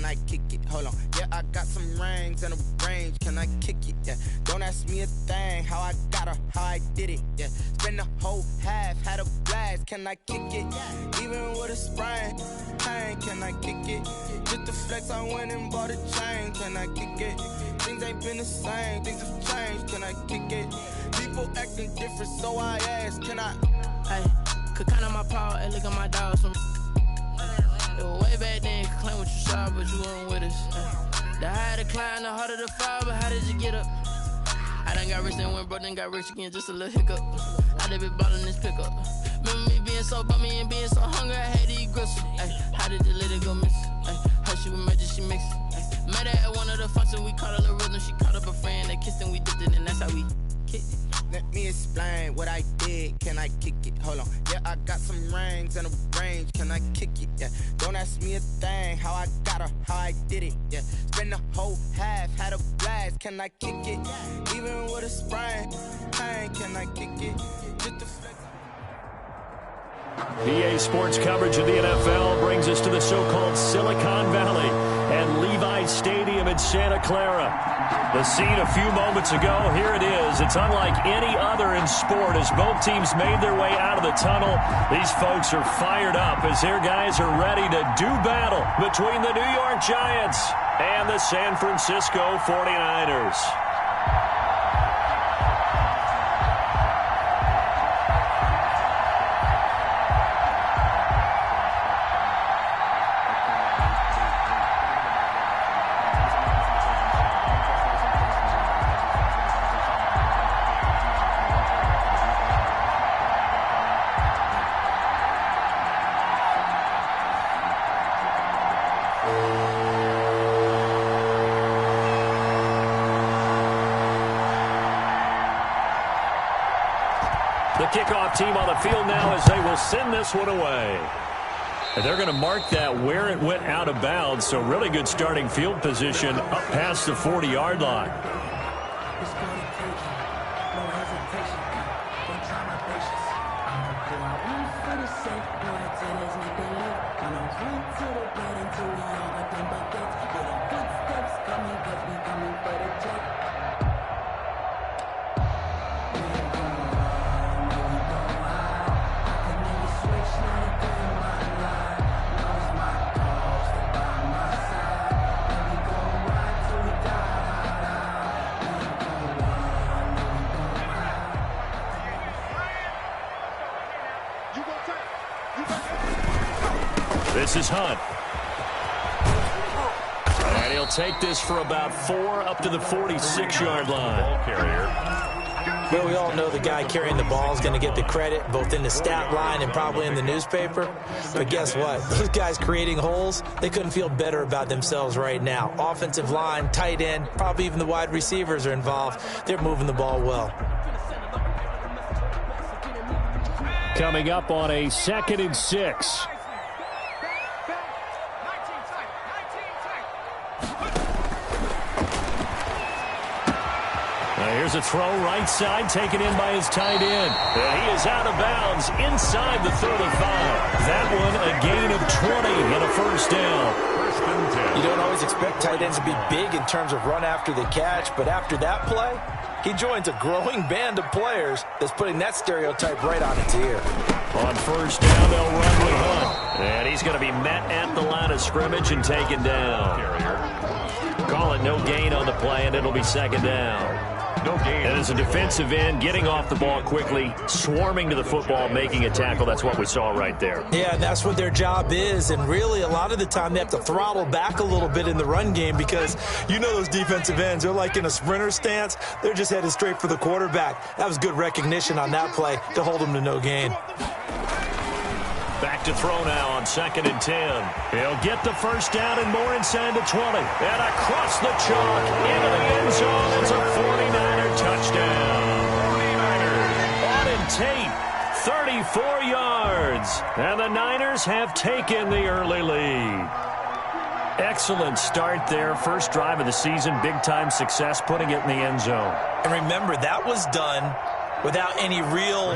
I kick it? Hold on. Yeah, I got some rings and a range. Can I kick it? Yeah. Don't ask me a thing. How I got her, how I did it. Yeah. Spend the whole half, had a blast. Can I kick it? Even with a sprain, pain. Can I kick it? Just the flex, I went and bought a chain. Can I kick it? Things ain't been the same. Things have changed. Can I kick it? People acting different, so I ask. Can I? Hey, could count on my power and look at my dogs. Way back then, you could claim what you saw, but you weren't with us. The higher the climb, the harder the fall, but how did you get up? I done got rich, then went broke, then got rich again, just a little hiccup. I done been ballin' this pickup. Remember me being so bummy and being so hungry, I had to eat gristle. Ay, how did the lady go miss? Ay, how she was magic, she mixed. Met her at one of the functions, we caught a little rhythm, she caught up a friend, they kissed and we dipped it, and that's how we kicked it. Let me explain what I did. Can I kick it? Hold on. Yeah, I got some rings and a range. Can I kick it? Yeah. Don't ask me a thing. How I got her, how I did it. Yeah. Spend the whole half, had a blast. Can I kick it? Even with a sprain, pain. Can I kick it? Just the flex. PA Sports coverage of the NFL brings us to the so-called Silicon Valley and Levi Stadium in Santa Clara. The scene a few moments ago, here it is. It's unlike any other in sport as both teams made their way out of the tunnel. These folks are fired up as their guys are ready to do battle between the New York Giants and the San Francisco 49ers. The kickoff team on the field now as they will send this one away. And they're going to mark that where it went out of bounds, so really good starting field position up past the 40-yard line. This is Hunt. And he'll take this for about 4 up to the 46-yard line. Ball carrier. Well, we all know the guy carrying the ball is going to get the credit, both in the stat line and probably in the newspaper. But guess what? Those guys creating holes, they couldn't feel better about themselves right now. Offensive line, tight end, probably even the wide receivers are involved. They're moving the ball well. Coming up on a 2nd and 6. Here's a throw right side taken in by his tight end. And he is out of bounds inside the 35. That one a gain of 20 and a first down. You don't always expect tight ends to be big in terms of run after the catch, but after that play, he joins a growing band of players that's putting that stereotype right on its ear. On first down, they'll run with Hunt. And he's going to be met at the line of scrimmage and taken down. Call it no gain on the play, and it'll be 2nd down. No gain. And as a defensive end, getting off the ball quickly, swarming to the football, making a tackle. That's what we saw right there. Yeah, and that's what their job is. And really, a lot of the time, they have to throttle back a little bit in the run game because you know those defensive ends, they're like in a sprinter stance. They're just headed straight for the quarterback. That was good recognition on that play to hold them to no gain. Back to throw now on 2nd and 10. He'll get the first down and more inside the 20. And across the chalk into the end zone. It's a 49er touchdown. 49ers. Auden Tate, 34 yards. And the Niners have taken the early lead. Excellent start there. First drive of the season. Big-time success putting it in the end zone. And remember, that was done without any real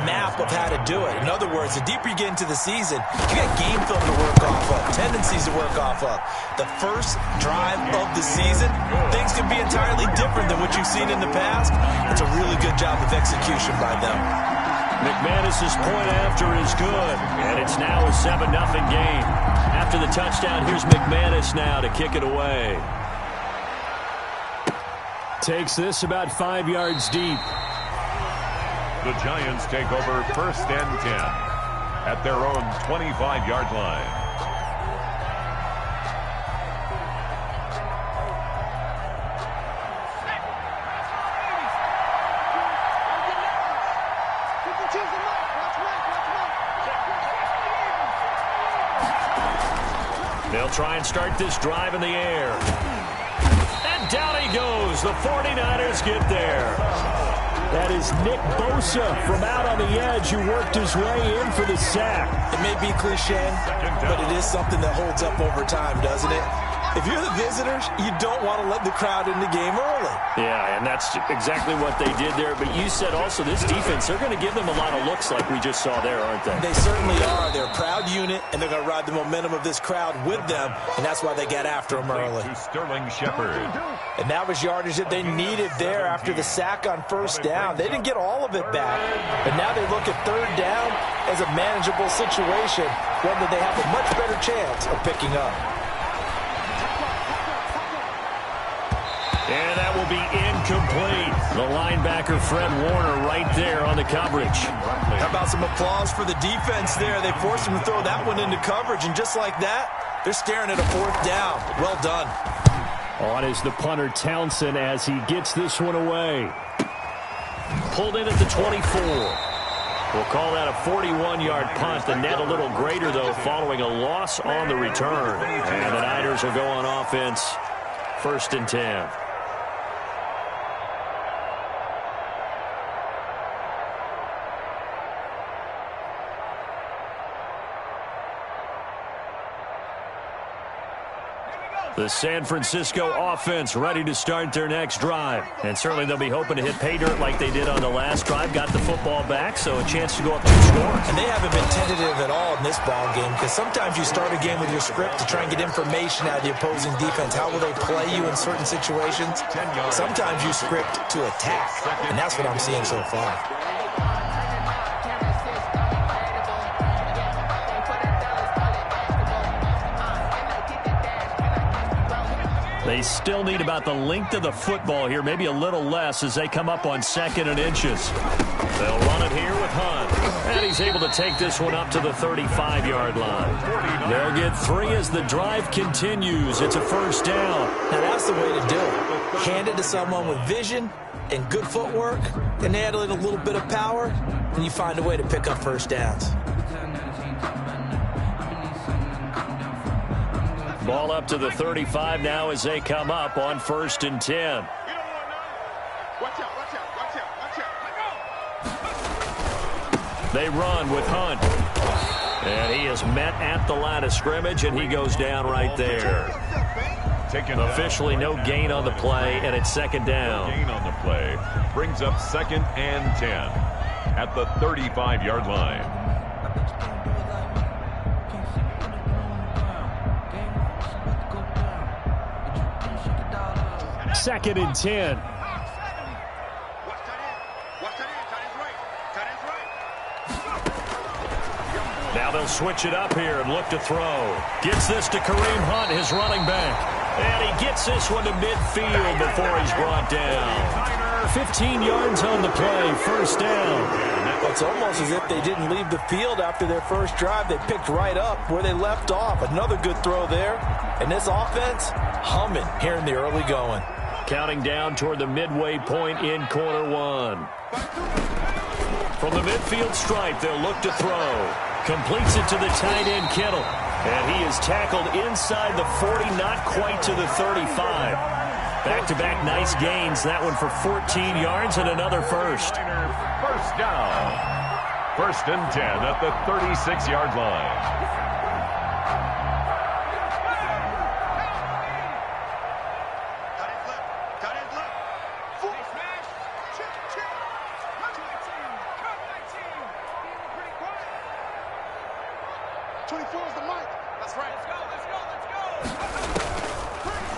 map of how to do it. In other words, the deeper you get into the season, you got game film to work off of, tendencies to work off of. The first drive of the season, things can be entirely different than what you've seen in the past. It's a really good job of execution by them. McManus's point after is good, and it's now a 7-0 game. After the touchdown, here's McManus now to kick it away. Takes this about 5 yards deep. The Giants take over 1st and 10 at their own 25-yard line. They'll try and start this drive in the air. And down he goes. The 49ers get there. That is Nick Bosa from out on the edge who worked his way in for the sack. It may be cliche, but it is something that holds up over time, doesn't it? If you're the visitors, you don't want to let the crowd in the game early. Yeah, and that's exactly what they did there. But you said also this defense, they're going to give them a lot of looks like we just saw there, aren't they? They certainly are. They're a proud unit, and they're going to ride the momentum of this crowd with them, and that's why they got after them early. To Sterling Shepard. And that was yardage that they needed there after the sack on 1st down. They didn't get all of it back, but now they look at 3rd down as a manageable situation, one that they have a much better chance of picking up. And that will be incomplete. The linebacker, Fred Warner, right there on the coverage. How about some applause for the defense there? They forced him to throw that one into coverage, and just like that, they're staring at a 4th down. Well done. On is the punter, Townsend, as he gets this one away. Pulled in at the 24. We'll call that a 41-yard punt. The net a little greater, though, following a loss on the return. And the Niners will go on offense, 1st and 10. The San Francisco offense ready to start their next drive. And certainly they'll be hoping to hit pay dirt like they did on the last drive. Got the football back, so a chance to go up 2 scores. And they haven't been tentative at all in this ball game, because sometimes you start a game with your script to try and get information out of the opposing defense. How will they play you in certain situations? Sometimes you script to attack, and that's what I'm seeing so far. They still need about the length of the football here, maybe a little less as they come up on 2nd and inches. They'll run it here with Hunt. And he's able to take this one up to the 35-yard line. They'll get 3 as the drive continues. It's a 1st down. Now that's the way to do it. Hand it to someone with vision and good footwork, and add a little bit of power, and you find a way to pick up 1st downs. Ball up to the 35 now as they come up on 1st and 10. They run with Hunt. And he is met at the line of scrimmage, and he goes down right there. Officially no gain on the play, and it's 2nd down. Gain on the play brings up 2nd and 10 at the 35-yard line. 2nd and 10. Now they'll switch it up here and look to throw. Gets this to Kareem Hunt, his running back. And he gets this one to midfield before he's brought down. 15 yards on the play, 1st down. It's almost as if they didn't leave the field after their first drive. They picked right up where they left off. Another good throw there. And this offense, humming here in the early going. Counting down toward the midway point in quarter 1. From the midfield stripe, they'll look to throw. Completes it to the tight end, Kittle. And he is tackled inside the 40, not quite to the 35. Back-to-back nice gains. That one for 14 yards and another 1st. 1st down. 1st and 10 at the 36-yard line. 24 is the mic. That's right. Let's go.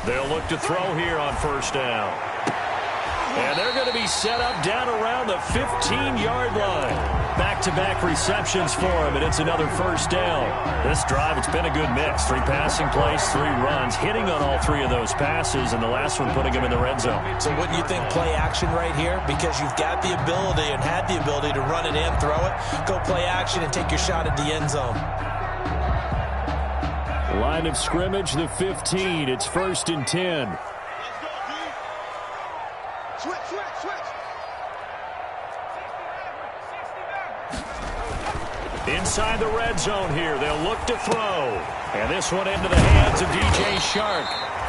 They'll look to throw here on first down. And they're going to be set up down around the 15-yard line. Back-to-back receptions for him, and it's another first down. This drive, it's been a good mix. 3 passing plays, 3 runs, hitting on all 3 of those passes, and the last one putting him in the red zone. So wouldn't you think play action right here? Because you've got the ability and had the ability to run it in, throw it, go play action, and take your shot at the end zone. Line of scrimmage, the 15. It's 1st and 10. Switch. Inside the red zone here. They'll look to throw. And this one into the hands of DJ Shark.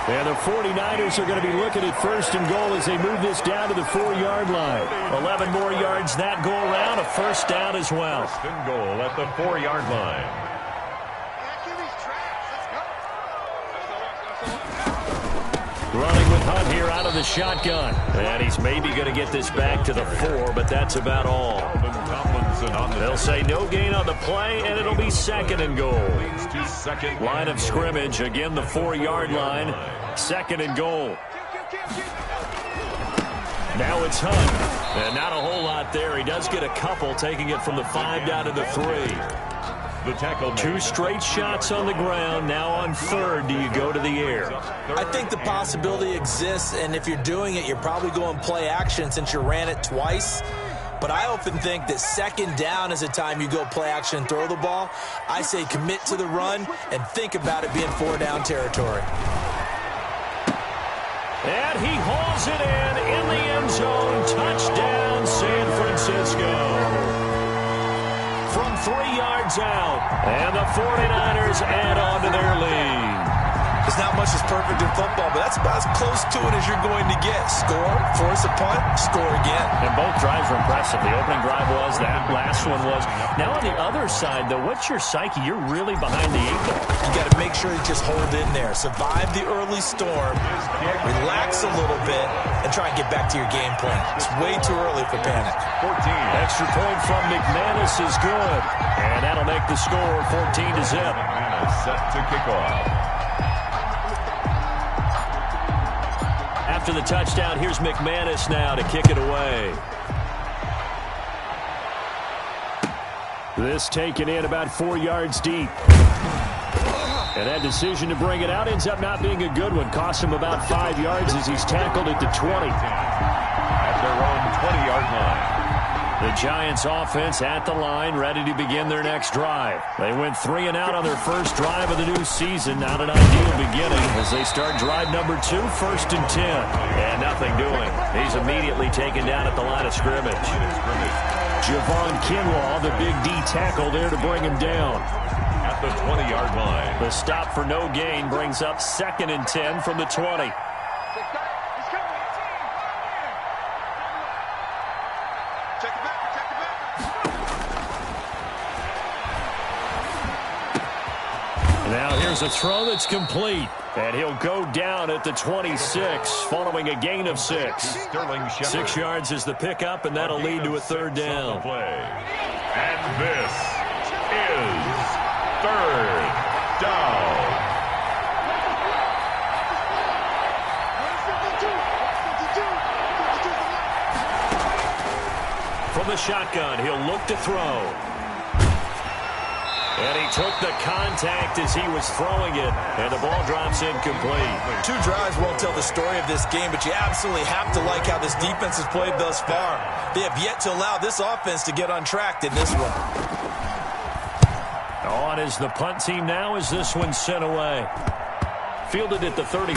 And the 49ers are going to be looking at 1st and goal as they move this down to the 4-yard line. 11 more yards that go around. A first down as well. 1st and goal at the 4-yard line. Running with Hunt here out of the shotgun. And he's maybe going to get this back to the 4, but that's about all. They'll say no gain on the play, and it'll be 2nd and goal. Line of scrimmage, again the 4-yard line. 2nd and goal. Now it's Hunt. And not a whole lot there. He does get a couple, taking it from the 5 down to the 3. The tackle. 2 straight shots on the ground. Now on 3rd, do you go to the air? I think the possibility exists, and if you're doing it, you're probably going play action since you ran it twice. But I often think that 2nd down is a time you go play action and throw the ball. I say commit to the run and think about it being 4-down territory. And he hauls it in the end zone. Touchdown, San Francisco. From 3 yards out. And the 49ers add on to their lead. There's not much that's perfect in football, but that's about as close to it as you're going to get. Score, force a punt, score again. And both drives were impressive. The opening drive was, that last one was. Now on the other side, though, what's your psyche? You're really behind the 8 ball. You got to make sure you just hold in there. Survive the early storm, relax a little bit, and try and get back to your game plan. It's way too early for panic. 14. Extra point from McManus is good. And that'll make the score 14-0. McManus set to kick off. After the touchdown, here's McManus now to kick it away. This taken in about 4 yards deep. And that decision to bring it out ends up not being a good one. Cost him about 5 yards as he's tackled at the 20. At their own 20-yard line. The Giants offense at the line, ready to begin their next drive. They went 3 and out on their first drive of the new season. Not an ideal beginning as they start drive number 2, 1st and 10. And nothing doing. He's immediately taken down at the line of scrimmage. Javon Kinlaw, the big D tackle there to bring him down. At the 20-yard line. The stop for no gain brings up 2nd and 10 from the 20. Now here's a throw that's complete. And he'll go down at the 26 following a gain of 6. 6 yards is the pickup, and that'll lead to a 3rd down. And this is 3rd down. From the shotgun, he'll look to throw. And he took the contact as he was throwing it, and the ball drops incomplete. 2 drives won't tell the story of this game, but you absolutely have to like how this defense has played thus far. They have yet to allow this offense to get untracked in this one. On is the punt team now as this one's sent away. Fielded at the 33.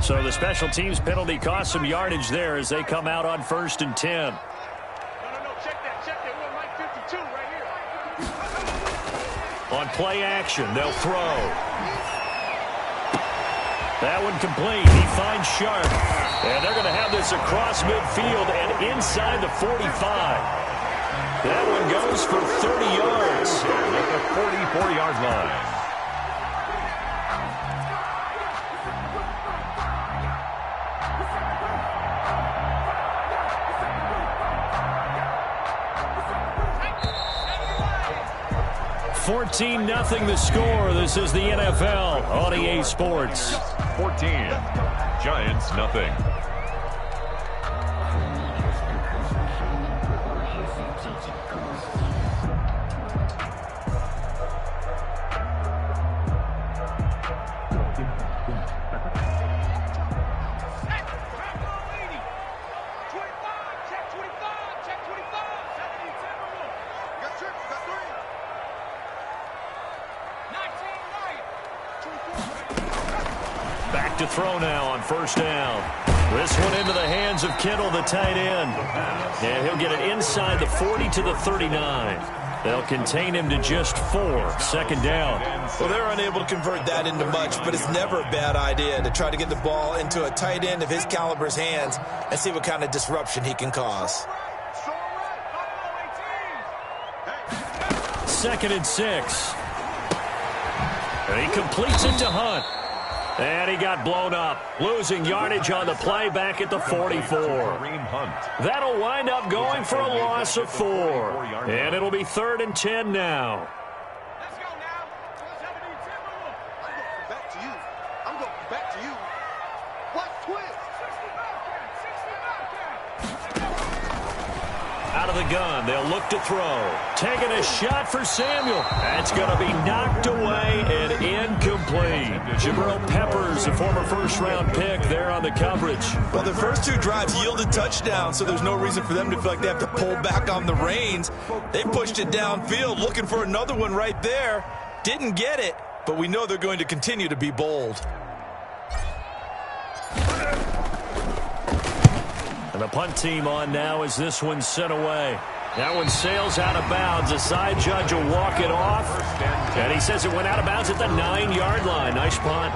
So the special teams penalty cost some yardage there as they come out on 1st and 10. No, check that. We're like 52 right here. On play action, they'll throw. That one complete. He finds Sharp. And they're going to have this across midfield and inside the 45. That one goes for 30 yards. At the 44-yard line. $14-0 the score. This is the NFL on EA Sports. 14. Giants, nothing. Back to throw now on first down. This one into the hands of Kittle, the tight end. And he'll get it inside the 40 to the 39. They'll contain him to just 4. Second down. Well, they're unable to convert that into much, but it's never a bad idea to try to get the ball into a tight end of his caliber's hands and see what kind of disruption he can cause. 2nd and 6. And he completes it to Hunt. And he got blown up, losing yardage on the play back at the 44. That'll wind up going for a loss of 4. And it'll be 3rd and 10 now. Let's go now. Let's have an easy tempo. I'm going back to you. I'm going back to you. What twist? 60 Out of the gun, they'll look to throw. Taking a shot for Samuel. That's going to be knocked away and incomplete. Jabril Peppers, a former first-round pick, there on the coverage. Well, the first 2 drives yielded touchdowns, so there's no reason for them to feel like they have to pull back on the reins. They pushed it downfield, looking for another one right there. Didn't get it, but we know they're going to continue to be bold. And the punt team on now as this one's sent away. That one sails out of bounds. The side judge will walk it off. And he says it went out of bounds at the 9-yard line. Nice punt.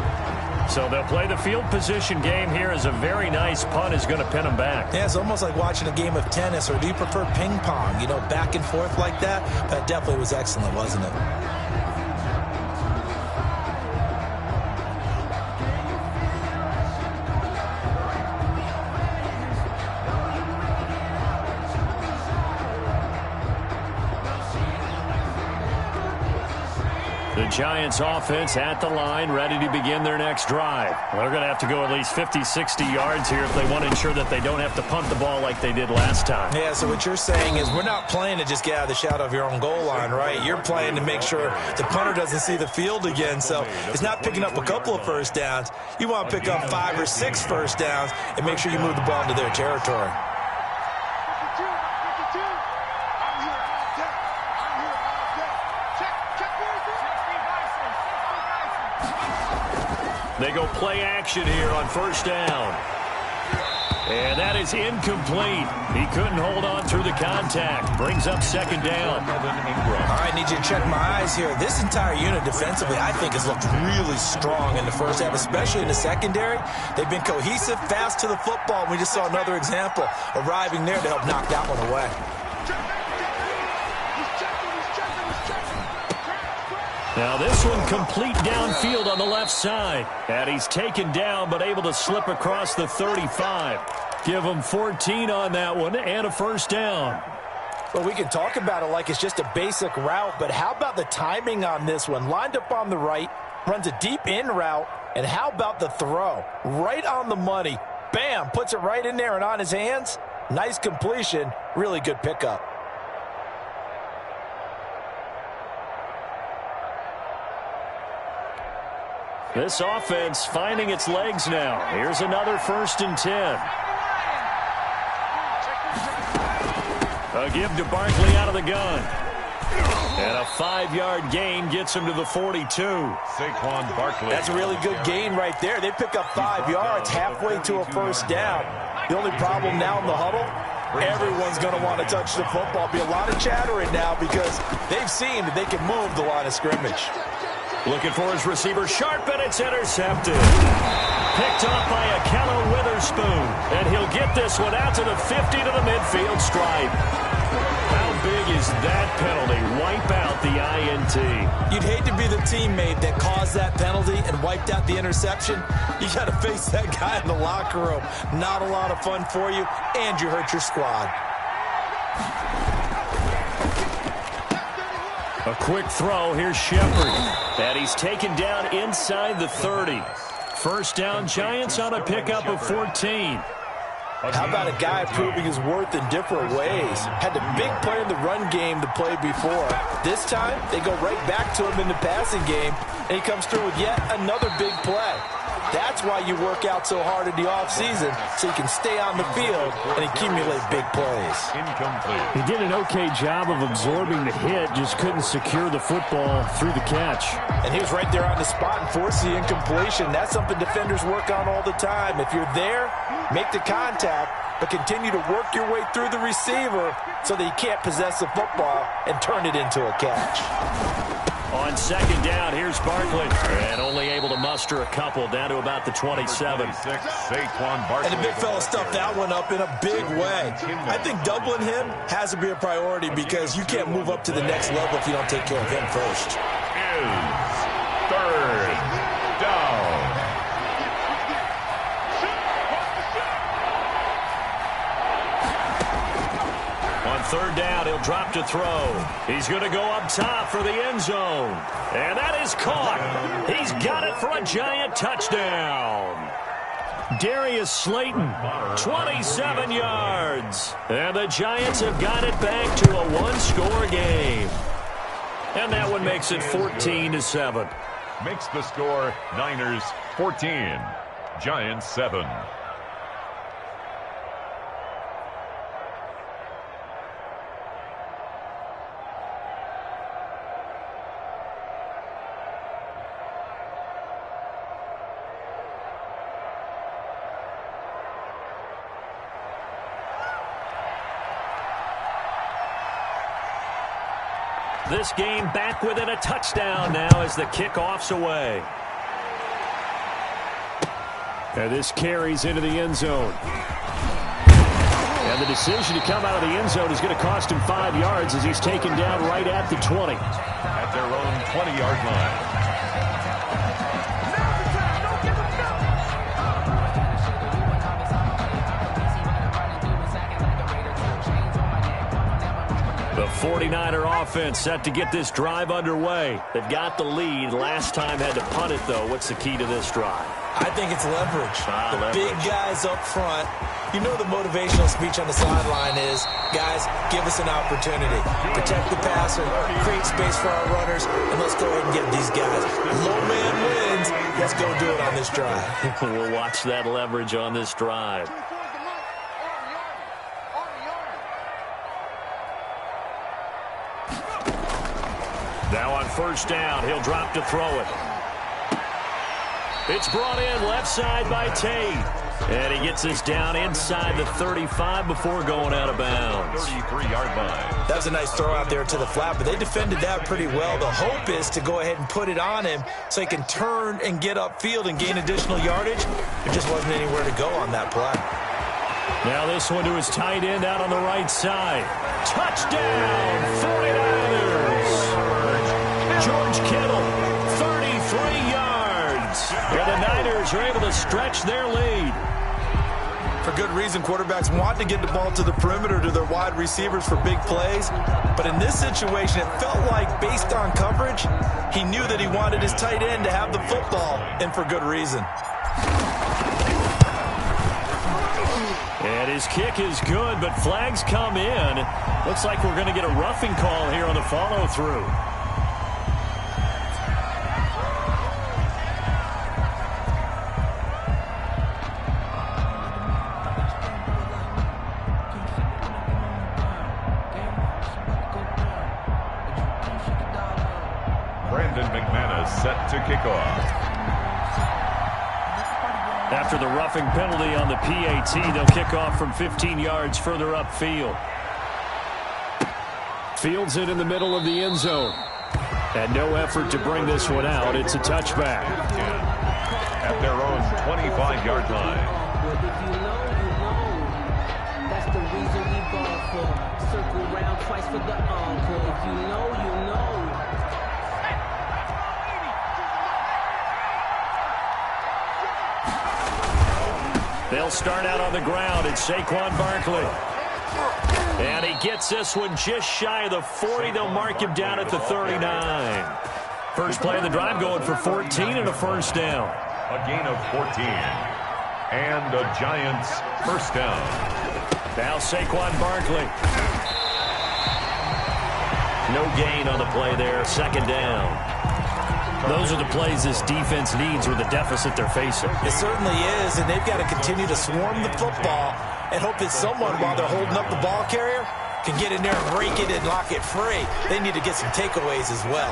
So they'll play the field position game here as a very nice punt is going to pin them back. Yeah, it's almost like watching a game of tennis, or do you prefer ping pong? You know, back and forth like that? That definitely was excellent, wasn't it? The Giants offense at the line, ready to begin their next drive. They're going to have to go at least 50, 60 yards here if they want to ensure that they don't have to punt the ball like they did last time. Yeah, so what you're saying is we're not playing to just get out of the shadow of your own goal line, right? You're playing to make sure the punter doesn't see the field again. So it's not picking up a couple of first downs. You want to pick up 5 or 6 first downs and make sure you move the ball into their territory. They go play action here on first down. And that is incomplete. He couldn't hold on through the contact. Brings up second down. All right, need you to check my eyes here. This entire unit defensively, I think, has looked really strong in the first half, especially in the secondary. They've been cohesive, fast to the football. We just saw another example arriving there to help knock that one away. Now this one complete downfield on the left side. And he's taken down but able to slip across the 35. Give him 14 on that one and a first down. Well, we can talk about it like it's just a basic route, but how about the timing on this one? Lined up on the right, runs a deep in route, and how about the throw? Right on the money. Bam, puts it right in there and on his hands. Nice completion, really good pickup. This offense finding its legs now. Here's another 1st and 10. A give to Barkley out of the gun. And a 5-yard gain gets him to the 42. Saquon Barkley. That's a really good gain right there. They pick up 5 yards halfway to a first down. The only problem now in the huddle, everyone's going to want to touch the football. Be a lot of chattering now because they've seen that they can move the line of scrimmage. Looking for his receiver, sharp, and it's intercepted. Picked off by Akello Witherspoon. And he'll get this one out to the 50 to the midfield stripe. How big is that penalty? Wipe out the INT. You'd hate to be the teammate that caused that penalty and wiped out the interception. You got to face that guy in the locker room. Not a lot of fun for you, and you hurt your squad. A quick throw. Here's Shepard. And he's taken down inside the 30. First down, Giants on a pickup of 14. How about a guy proving his worth in different ways? Had the big play in the run game to play before. This time, they go right back to him in the passing game, and he comes through with yet another big play. That's why you work out so hard in the offseason, so you can stay on the field and accumulate big plays. Incomplete. He did an okay job of absorbing the hit, just couldn't secure the football through the catch. And he was right there on the spot and forced the incompletion. That's something defenders work on all the time. If you're there, make the contact, but continue to work your way through the receiver so that you can't possess the football and turn it into a catch. On second down, here's Barkley. And only able to muster a couple, down to about the 27. And the big fella stuffed that one up in a big way. I think doubling him has to be a priority because you can't move up to the next level if you don't take care of him first. Is third down. Third down, he'll drop to throw. He's going to go up top for the end zone. And that is caught. He's got it for a Giant touchdown. Darius Slayton, 27 yards. And the Giants have got it back to a one-score game. And that one makes it 14-7. Makes the score Niners 14, Giants 7. This game back within a touchdown now as the kickoff's away. And this carries into the end zone. And the decision to come out of the end zone is going to cost him 5 yards as he's taken down right at the 20. At their own 20-yard line. The 49er offense set to get this drive underway. They've got the lead. Last time had to punt it, though. What's the key to this drive? I think it's leverage. Leverage. Big guys up front. You know the motivational speech on the sideline is, guys, give us an opportunity. Protect the passer, create space for our runners, and let's go ahead and get these guys. Low man wins. Let's go do it on this drive. We'll watch that leverage on this drive. Now on first down, he'll drop to throw it. It's brought in left side by Tate. And he gets this down inside the 35 before going out of bounds. 33-yard line. That was a nice throw out there to the flat, but they defended that pretty well. The hope is to go ahead and put it on him so he can turn and get upfield and gain additional yardage. There just wasn't anywhere to go on that play. Now this one to his tight end out on the right side. Touchdown, 49ers. George Kittle, 33 yards. And the Niners are able to stretch their lead. For good reason, quarterbacks want to get the ball to the perimeter to their wide receivers for big plays. But in this situation, it felt like, based on coverage, he knew that he wanted his tight end to have the football, and for good reason. And his kick is good, but flags come in. Looks like we're going to get a roughing call here on the follow-through. Set to kick off. After the roughing penalty on the PAT, they'll kick off from 15 yards further upfield. Fields it in the middle of the end zone. And no effort to bring this one out. It's a touchback. At their own 25-yard line. If you know, you know. That's the reason we ball for. Circle round twice for the encore. If you know, you know. They'll start out on the ground. It's Saquon Barkley. And he gets this one just shy of the 40. They'll mark him down at the 39. First play of the drive going for 14 and a first down. A gain of 14. And a Giants first down. Now Saquon Barkley. No gain on the play there. Second down. Those are the plays this defense needs with the deficit they're facing. It certainly is, and they've got to continue to swarm the football and hope that someone, while they're holding up the ball carrier, can get in there and rake it and lock it free. They need to get some takeaways as well.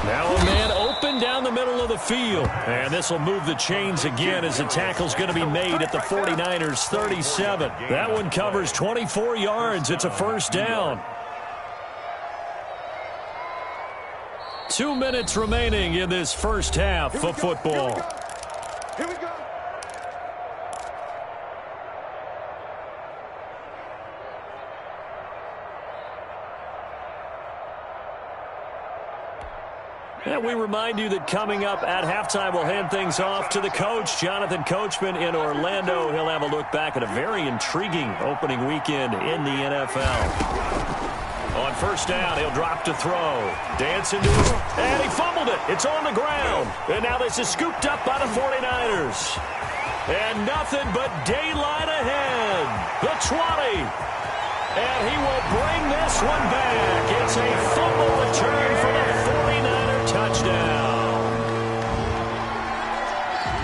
Now a man open down the middle of the field. And this will move the chains again as the tackle's going to be made at the 49ers 37. That one covers 24 yards. It's a first down. 2 minutes remaining in this first half of football. Here we go. And we remind you that coming up at halftime, we'll hand things off to the coach, Jonathan Coachman in Orlando. He'll have a look back at a very intriguing opening weekend in the NFL. On first down, he'll drop to throw. Dance into it, and he fumbled it. It's on the ground. And now this is scooped up by the 49ers. And nothing but daylight ahead. The 20. And he will bring this one back. It's a fumble return for the 49er touchdown.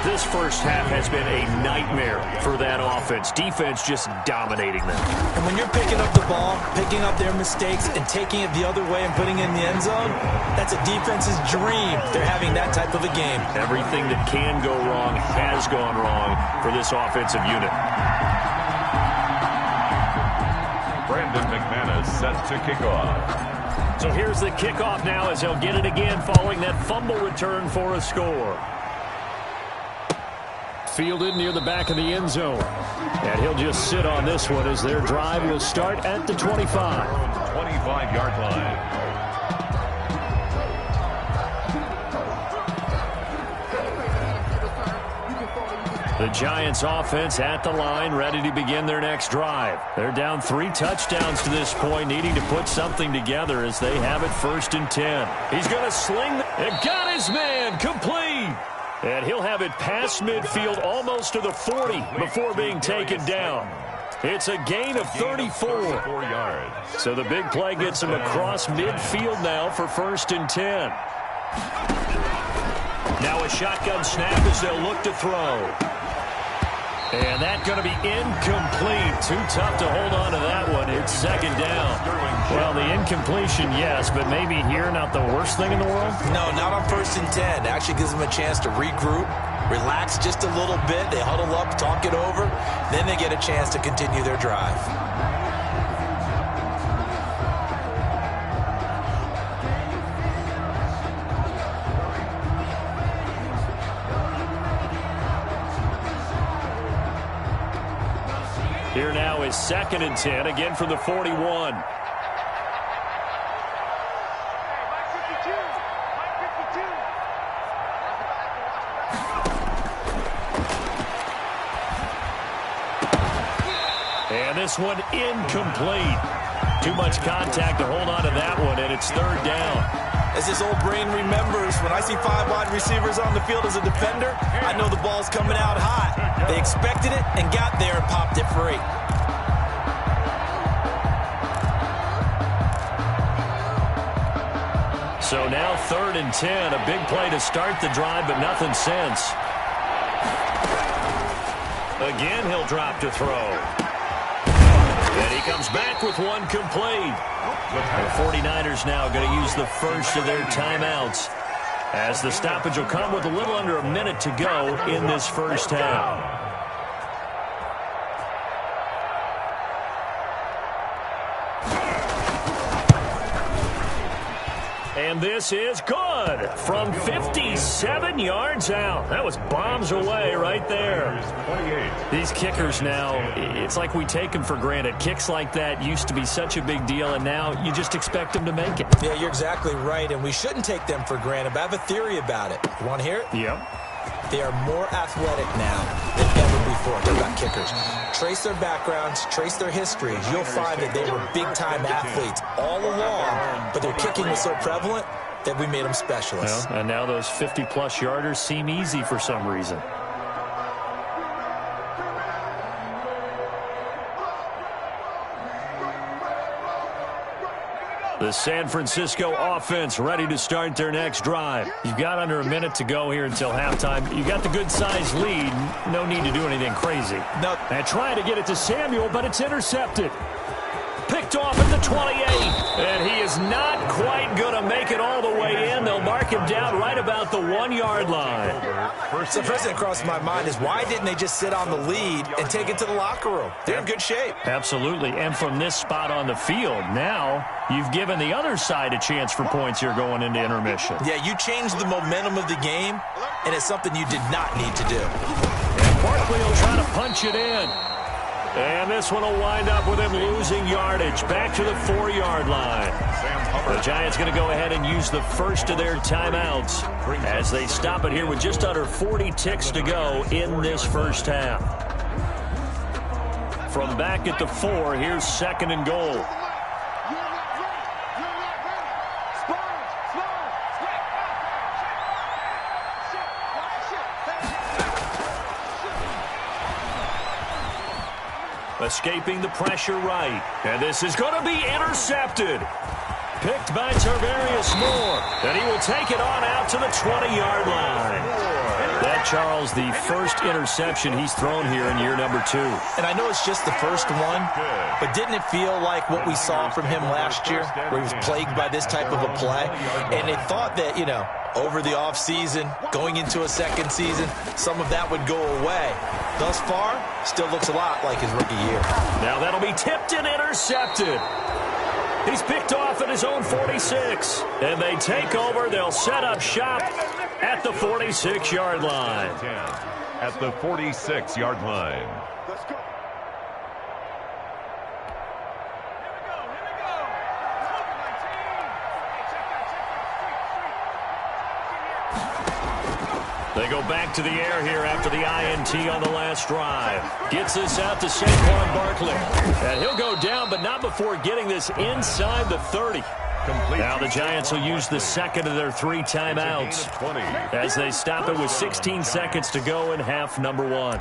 This first half has been a nightmare for that offense. Defense just dominating them. And when you're picking up the ball, picking up their mistakes, and taking it the other way and putting it in the end zone, that's a defense's dream. They're having that type of a game. Everything that can go wrong has gone wrong for this offensive unit. Brandon McManus set to kick off. So here's the kickoff now as he'll get it again following that fumble return for a score. Fielded near the back of the end zone. And he'll just sit on this one as their drive will start at the 25. 25-yard line. The Giants offense at the line, ready to begin their next drive. They're down 3 touchdowns to this point, needing to put something together as they have it 1st and 10. He's going to sling and got his man complete. And he'll have it past midfield almost to the 40 before being taken down. It's a gain of 34 yards. So the big play gets him across midfield now for 1st and 10. Now a shotgun snap as they'll look to throw. And that's going to be incomplete. Too tough to hold on to that one. It's 2nd down. Well, the incompletion, yes, but maybe here not the worst thing in the world? No, not on 1st and 10. It actually gives them a chance to regroup, relax just a little bit. They huddle up, talk it over. Then they get a chance to continue their drive. Here now is 2nd and 10, again from the 41. And this one incomplete. Too much contact to hold on to that one, and it's 3rd down. As this old brain remembers, when I see 5 wide receivers on the field as a defender, I know the ball's coming out hot. They expected it and got there and popped it free. So now 3rd and 10, a big play to start the drive, but nothing since. Again, he'll drop to throw. And he comes back with one complete. The 49ers now going to use the first of their timeouts, as the stoppage will come with a little under a minute to go in this first half. And this is good from 57 yards out. That was bombs away right there. 28. These kickers now, it's like we take them for granted. Kicks like that used to be such a big deal, and now you just expect them to make it. Yeah, you're exactly right, and we shouldn't take them for granted, but I have a theory about it. You want to hear it? Yep. They are more athletic now than ever before. They're not kickers. Trace their backgrounds, trace their histories. You'll find that they were big-time athletes all along, but their kicking was so prevalent that we made them specialists. Well, and now those 50-plus yarders seem easy for some reason. The San Francisco offense ready to start their next drive. You've got under a minute to go here until halftime. You got the good-sized lead. No need to do anything crazy. No. And trying to get it to Samuel, but it's intercepted. Picked off at the 28. And he is not quite going to make it all the way in. They'll mark him down right about the 1-yard line. So the first thing that crossed my mind is why didn't they just sit on the lead and take it to the locker room? They're in good shape. Absolutely. And from this spot on the field, now you've given the other side a chance for points here going into intermission. Yeah, you changed the momentum of the game, and it's something you did not need to do. And Barkley will try to punch it in. And this one will wind up with him losing yardage back to the 4-yard line. The Giants going to go ahead and use the first of their timeouts as they stop it here with just under 40 ticks to go in this first half. From back at the 4, here's 2nd and goal. Escaping the pressure right. And this is going to be intercepted. Picked by Tarvarius Moore. And he will take it on out to the 20-yard line. That, Charles, the first interception he's thrown here in year number 2. And I know it's just the first one, but didn't it feel like what we saw from him last year, where he was plagued by this type of a play? And they thought that, you know, over the offseason, going into a second season, some of that would go away. Thus far, still looks a lot like his rookie year. Now that'll be tipped and intercepted. He's picked off at his own 46. And they take over. They'll set up shop at the 46-yard line. At the 46-yard line. Let's go. They go back to the air here after the INT on the last drive. Gets this out to Saquon Barkley. And he'll go down, but not before getting this inside the 30. Now the Giants will use the second of their 3 timeouts as they stop it with 16 seconds to go in half number 1.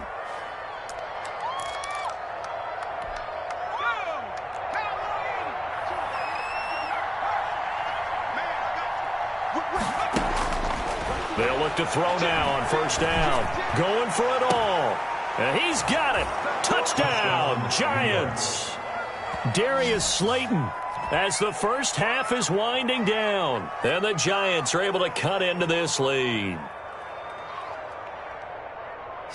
They'll look to throw now on first down. Going for it all. And he's got it. Touchdown, Giants. Darius Slayton as the first half is winding down. And the Giants are able to cut into this lead.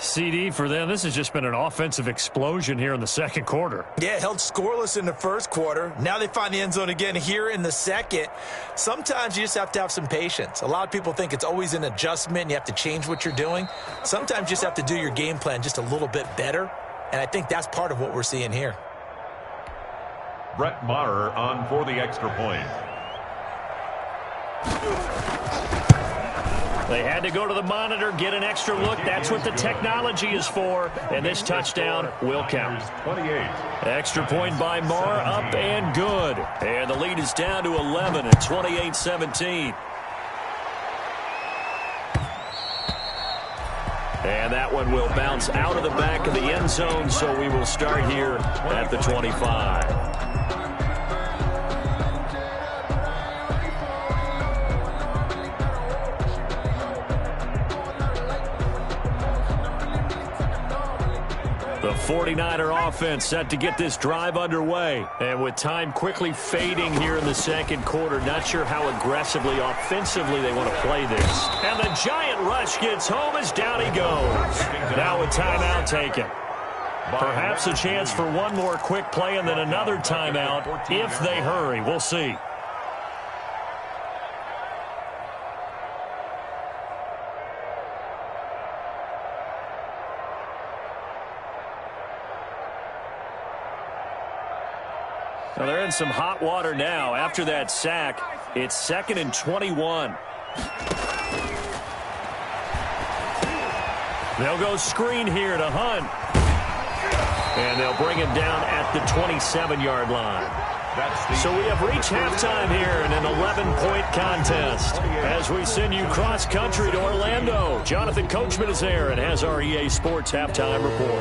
CD, for them, this has just been an offensive explosion here in the second quarter. Yeah, held scoreless in the first quarter. Now they find the end zone again here in the second. Sometimes you just have to have some patience. A lot of people think it's always an adjustment. You have to change what you're doing. Sometimes you just have to do your game plan just a little bit better. And I think that's part of what we're seeing here. Brett Maher on for the extra point. They had to go to the monitor, get an extra look. That's what the technology is for. And this touchdown will count. 28. Extra point by Maher, up and good. And the lead is down to 11 at 28-17. And that one will bounce out of the back of the end zone, so we will start here at the 25. The 49er offense set to get this drive underway. And with time quickly fading here in the second quarter, not sure how aggressively, offensively they want to play this. And the giant rush gets home as down he goes. Now a timeout taken. Perhaps a chance for one more quick play and then another timeout if they hurry. We'll see. Well, they're in some hot water now. After that sack, it's 2nd and 21. They'll go screen here to Hunt. And they'll bring him down at the 27-yard line. So we have reached halftime here in an 11-point contest. As we send you cross-country to Orlando, Jonathan Coachman is there and has our EA Sports halftime report.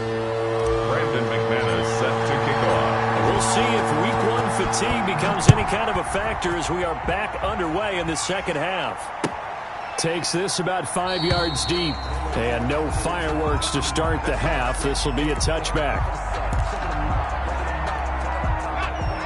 Brandon McManus set to kick off. We'll see if Week 1 fatigue becomes any kind of a factor as we are back underway in the second half. Takes this about 5 yards deep. And no fireworks to start the half. This will be a touchback.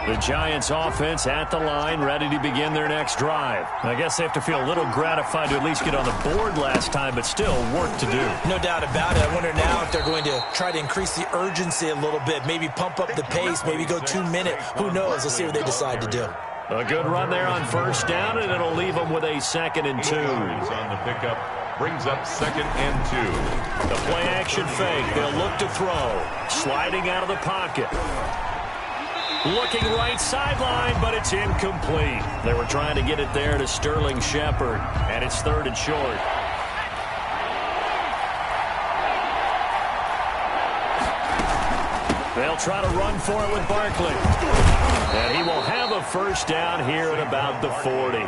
The Giants offense at the line, ready to begin their next drive. I guess they have to feel a little gratified to at least get on the board last time, but still work to do. No doubt about it. I wonder now if they're going to try to increase the urgency a little bit, maybe pump up the pace, maybe go 2 minute. Who knows? Let's see what they decide to do. A good run there on first down, and it'll leave them with a 2nd and 2. On the pickup, brings up 2nd and 2. The play action fake. They'll look to throw. Sliding out of the pocket. Looking right sideline, but it's incomplete. They were trying to get it there to Sterling Shepard, and it's 3rd and short. They'll try to run for it with Barkley. And he will have a first down here at about the 40.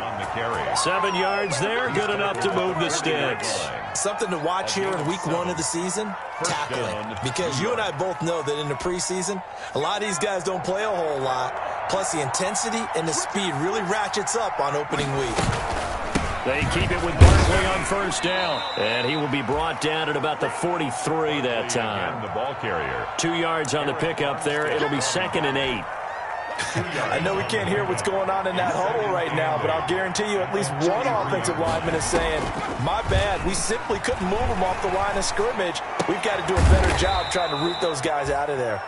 7 yards there, good enough to move the sticks. Something to watch here in Week 1 of the season, tackling. Because you and I both know that in the preseason, a lot of these guys don't play a whole lot. Plus the intensity and the speed really ratchets up on opening week. They keep it with Barkley on first down. And he will be brought down at about the 43 that time. The ball carrier. 2 yards on the pickup there. It'll be 2nd and 8. I know we can't hear what's going on in that huddle right now, but I'll guarantee you at least one offensive lineman is saying, my bad, we simply couldn't move them off the line of scrimmage. We've got to do a better job trying to root those guys out of there.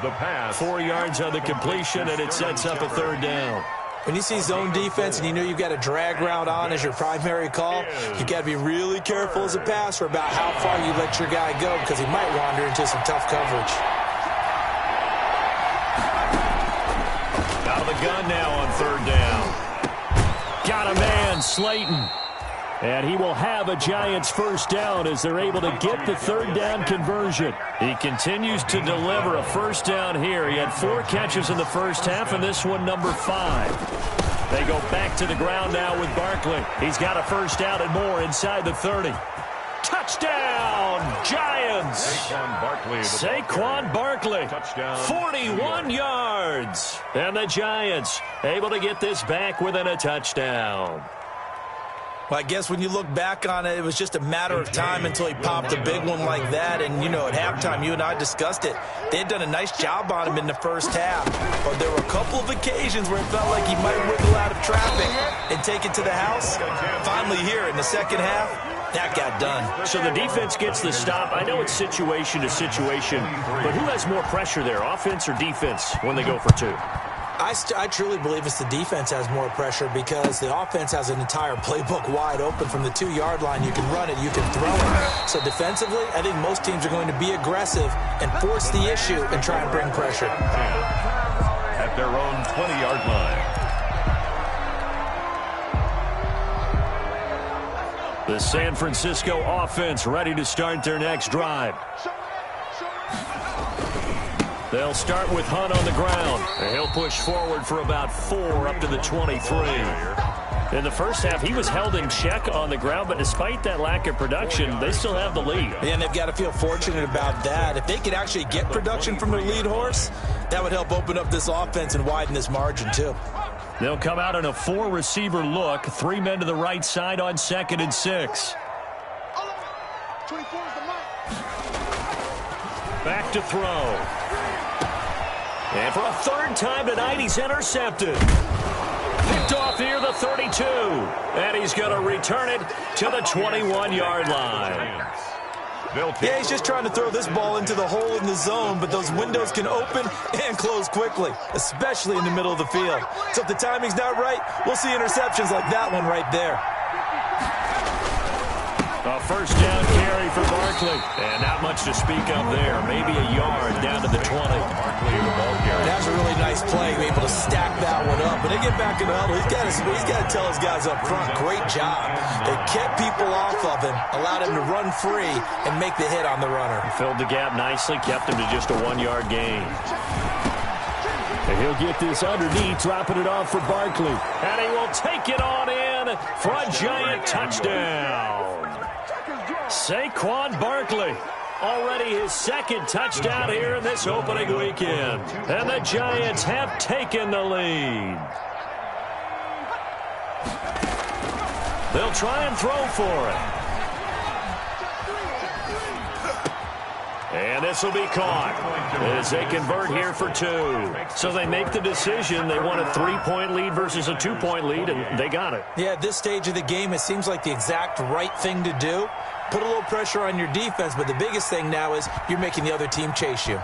The pass. 4 yards on the completion, and it sets up a 3rd down. When you see zone defense and you know you've got a drag route on as your primary call, you've got to be really careful as a passer about how far you let your guy go because he might wander into some tough coverage. Out of the gun now on 3rd down. Got a man, Slayton. And he will have a Giants first down as they're able to get the 3rd down conversion. He continues to deliver a first down here. He had 4 catches in the first half, and this one number 5. They go back to the ground now with Barkley. He's got a first down and more inside the 30. Touchdown, Giants! Saquon Barkley, Touchdown, 41 yards. And the Giants able to get this back within a touchdown. Well, I guess when you look back on it, it was just a matter of time until he popped a big one like that. And, you know, at halftime, you and I discussed it. They had done a nice job on him in the first half. But there were a couple of occasions where it felt like he might wiggle out of traffic and take it to the house. Finally here in the second half, that got done. So the defense gets the stop. I know it's situation to situation, but who has more pressure there, offense or defense, when they go for 2? I truly believe it's the defense has more pressure because the offense has an entire playbook wide open from the 2-yard line. You can run it, you can throw it. So defensively, I think most teams are going to be aggressive and force the issue and try and bring pressure. At their own 20-yard line. The San Francisco offense ready to start their next drive. They'll start with Hunt on the ground. He'll push forward for about 4 up to the 23. In the first half, he was held in check on the ground, but despite that lack of production, they still have the lead. And they've got to feel fortunate about that. If they could actually get production from their lead horse, that would help open up this offense and widen this margin, too. They'll come out in a 4-receiver look. 3 men to the right side on 2nd and 6. 24 is the mark. Back to throw. And for a 3rd time tonight, he's intercepted. Picked off here, the 32. And he's going to return it to the 21-yard line. Yeah, he's just trying to throw this ball into the hole in the zone, but those windows can open and close quickly, especially in the middle of the field. So if the timing's not right, we'll see interceptions like that one right there. A first down carry for Barkley. And not much to speak of there. Maybe a yard down to the 20. Barkley in the ball carrier. That was a really nice play. Able to stack that one up. When they get back in the huddle, he's got to tell his guys up front, great job. They kept people off of him, allowed him to run free and make the hit on the runner. Filled the gap nicely, kept him to just a 1-yard gain. And he'll get this underneath, dropping it off for Barkley. And he will take it on in for a giant touchdown. Saquon Barkley, already his second touchdown here in this opening weekend. And the Giants have taken the lead. They'll try and throw for it. And this will be caught as they convert here for 2. So they make the decision. They want a 3-point lead versus a 2-point lead, and they got it. Yeah, at this stage of the game, it seems like the exact right thing to do. Put a little pressure on your defense, but the biggest thing now is you're making the other team chase you.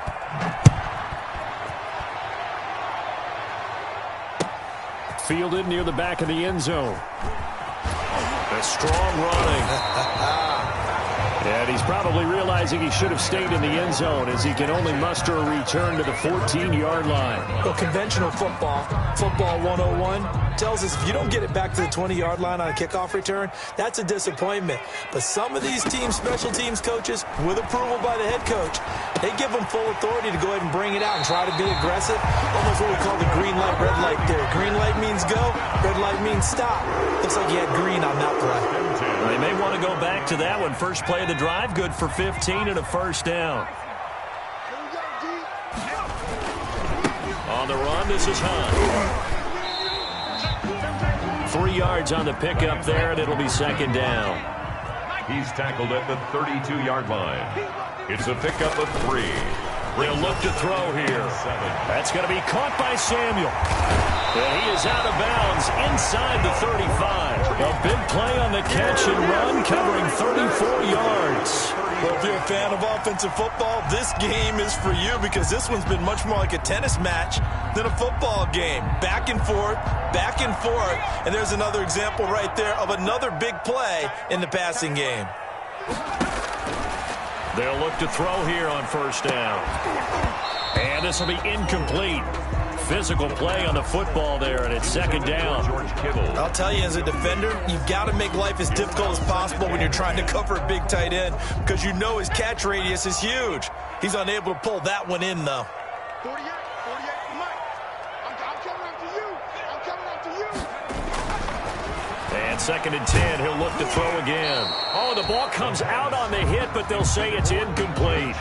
Fielded near the back of the end zone. A strong running. And he's probably realizing he should have stayed in the end zone as he can only muster a return to the 14-yard line. Well, conventional football 101, tells us if you don't get it back to the 20-yard line on a kickoff return, that's a disappointment. But some of these teams, special teams coaches, with approval by the head coach, they give them full authority to go ahead and bring it out and try to be aggressive. Almost what we call the green light, red light theory. Green light means go, red light means stop. Looks like he had green on that play. They may want to go back to that one. First play of the drive, good for 15 and a first down. On the run, this is Hunt. 3 yards on the pickup there, and it'll be second down. He's tackled at the 32-yard line. It's a pickup of 3. They'll look to throw here. That's going to be caught by Samuel. And he is out of bounds inside the 35. A big play on the catch and run, covering 34 yards. Well, if you're a fan of offensive football, this game is for you because this one's been much more like a tennis match than a football game. Back and forth, and there's another example right there of another big play in the passing game. They'll look to throw here on first down. And this will be incomplete. Physical play on the football there, and it's second down. I'll tell you, as a defender, you've got to make life as difficult as possible when you're trying to cover a big tight end because you know his catch radius is huge. He's unable to pull that one in, though. 48, Mike. I'm coming after you. I'm coming after you. And second and 10, he'll look to throw again. Oh, the ball comes out on the hit, but they'll say it's incomplete.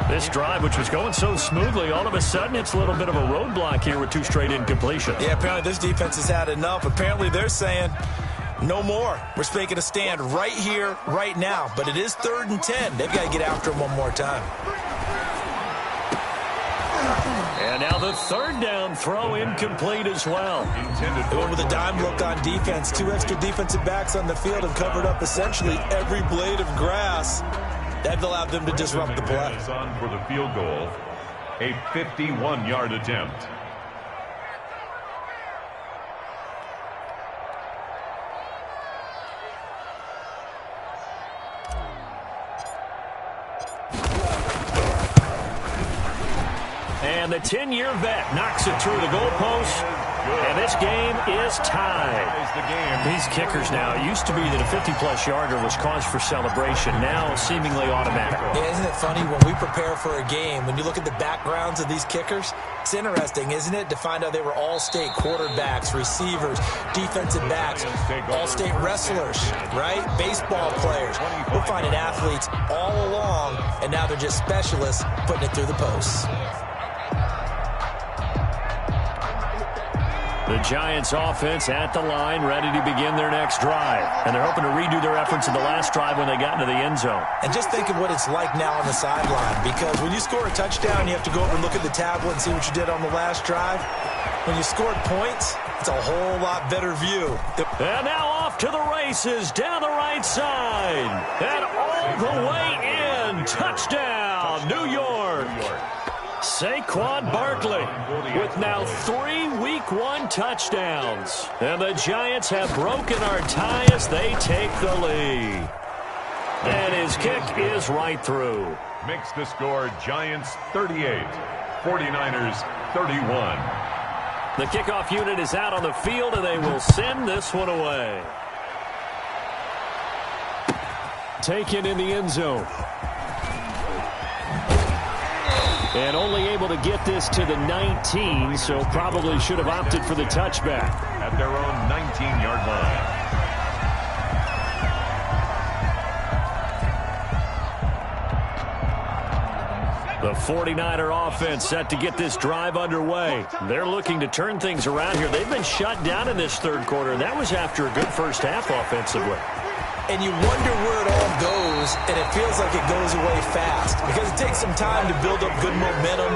This drive, which was going so smoothly, all of a sudden it's a little bit of a roadblock here with 2 straight incompletions. Yeah, apparently this defense has had enough. Apparently they're saying no more. We're making a stand right here, right now. But it is 3rd and 10. They've got to get after him one more time. And now the 3rd down throw incomplete as well. They went with a dime look on defense. 2 extra defensive backs on the field have covered up essentially every blade of grass. That allowed them to disrupt the play. On for the field goal, a 51-yard attempt. And the 10-year vet knocks it through the goalpost. And this game is tied. These kickers now, it used to be that a 50-plus yarder was cause for celebration. Now seemingly automatic. Yeah, isn't it funny when we prepare for a game, when you look at the backgrounds of these kickers, it's interesting, isn't it, to find out they were all-state quarterbacks, receivers, defensive backs, all-state wrestlers, right? Baseball players. We're finding athletes all along, and now they're just specialists putting it through the posts. The Giants offense at the line, ready to begin their next drive. And they're hoping to redo their efforts of the last drive when they got into the end zone. And just think of what it's like now on the sideline, because when you score a touchdown, you have to go over and look at the tablet and see what you did on the last drive. When you scored points, it's a whole lot better view. And now off to the races down the right side. And all the way in. Touchdown, New York. Saquon Barkley with now 3 Week 1 touchdowns. And the Giants have broken our tie as they take the lead. And his kick is right through. Makes the score Giants 38, 49ers 31. The kickoff unit is out on the field, and they will send this one away. Taken in the end zone. And only able to get this to the 19, so probably should have opted for the touchback. At their own 19-yard line. The 49er offense set to get this drive underway. They're looking to turn things around here. They've been shut down in this third quarter, and that was after a good first half offensively. And you wonder where it all goes, and it feels like it goes away fast because it takes some time to build up good momentum,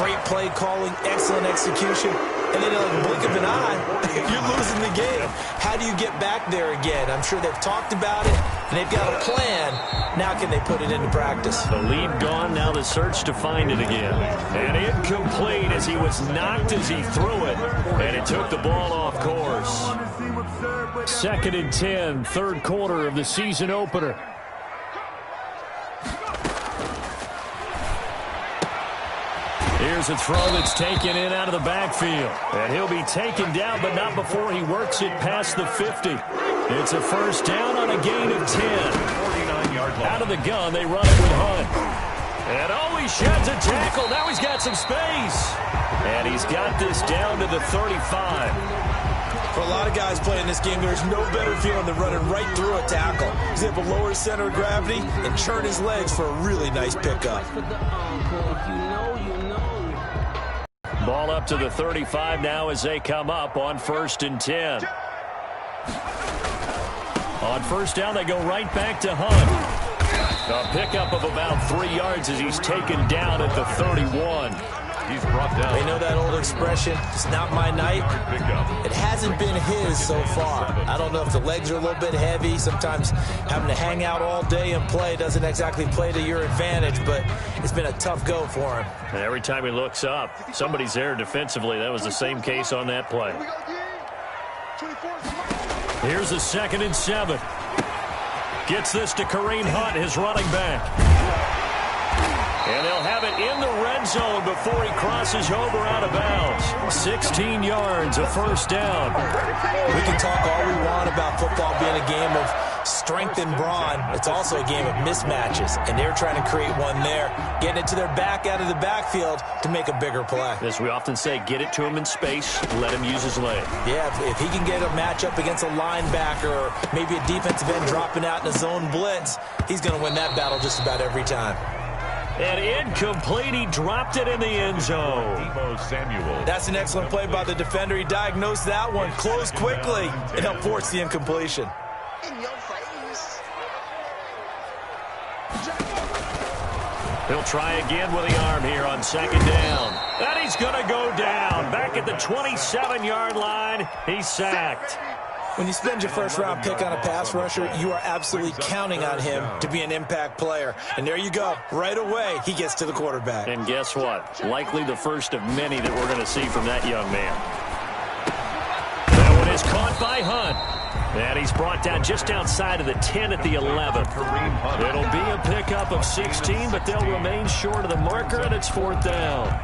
great play calling, excellent execution, and then like a blink of an eye, you're losing the game. How do you get back there again? I'm sure they've talked about it, and they've got a plan. Now can they put it into practice? The lead gone, now the search to find it again. And incomplete as he was knocked as he threw it, and it took the ball off course. 2nd and 10, third quarter of the season opener. Here's a throw that's taken in out of the backfield. And he'll be taken down, but not before he works it past the 50. It's a first down on a gain of 10. 49-yard line. Out of the gun, they run it with Hunt. And oh, he sheds a tackle. Now he's got some space. And he's got this down to the 35. For a lot of guys playing this game, there's no better feeling than running right through a tackle. He's able to lower his center of gravity and churn his legs for a really nice pickup. Ball up to the 35 now as they come up on 1st and 10. On first down, they go right back to Hunt. A pickup of about 3 yards as he's taken down at the 31. He's brought down. They know that old expression, it's not my night. It hasn't been his so far. I don't know if the legs are a little bit heavy. Sometimes having to hang out all day and play doesn't exactly play to your advantage, but it's been a tough go for him. And every time he looks up, somebody's there defensively. That was the same case on that play. Here's a 2nd and 7. Gets this to Kareem Hunt, his running back. And they'll have it in the red zone before he crosses over out of bounds. 16 yards, a first down. We can talk all we want about football being a game of strength and brawn. It's also a game of mismatches, and they're trying to create one there, getting it to their back out of the backfield to make a bigger play. As we often say, get it to him in space, let him use his leg. Yeah, if he can get a matchup against a linebacker or maybe a defensive end dropping out in a zone blitz, he's going to win that battle just about every time. And incomplete, he dropped it in the end zone. Debo Samuel. That's an excellent play by the defender. He diagnosed that one, closed quickly, and helped force the incompletion. In your face. He'll try again with the arm here on 2nd down. And he's going to go down. Back at the 27-yard line, he's sacked. When you spend your first-round pick on a pass rusher, you are absolutely counting on him to be an impact player. And there you go. Right away, he gets to the quarterback. And guess what? Likely the first of many that we're going to see from that young man. That one is caught by Hunt. And he's brought down just outside of the 10 at the 11. It'll be a pickup of 16, but they'll remain short of the marker, and it's 4th down.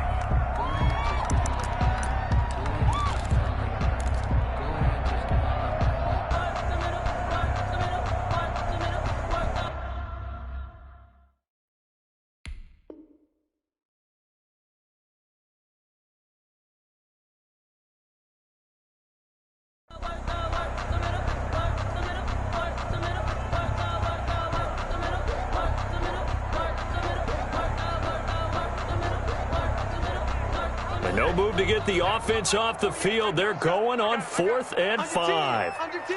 No move to get the offense off the field. They're going on 4th and 5. Under 10.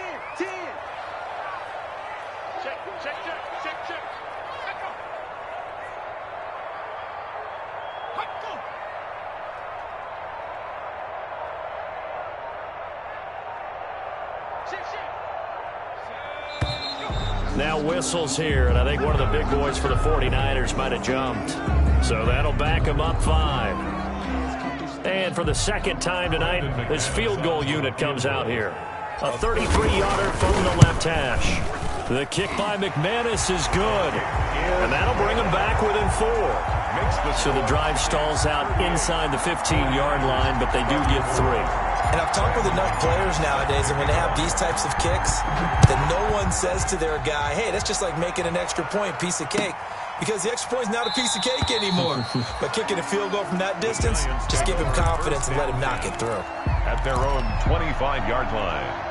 Check. Now whistles here, and I think one of the big boys for the 49ers might have jumped. So that'll back them up 5. And for the 2nd time tonight, this field goal unit comes out here. A 33-yarder from the left hash. The kick by McManus is good. And that'll bring them back within 4. So the drive stalls out inside the 15-yard line, but they do get 3. And I've talked with enough players nowadays, and when they have these types of kicks, that no one says to their guy, hey, that's just like making an extra point, piece of cake. Because the extra point is not a piece of cake anymore. But kicking a field goal from that distance, just give him confidence and let him knock it through. At their own 25-yard line.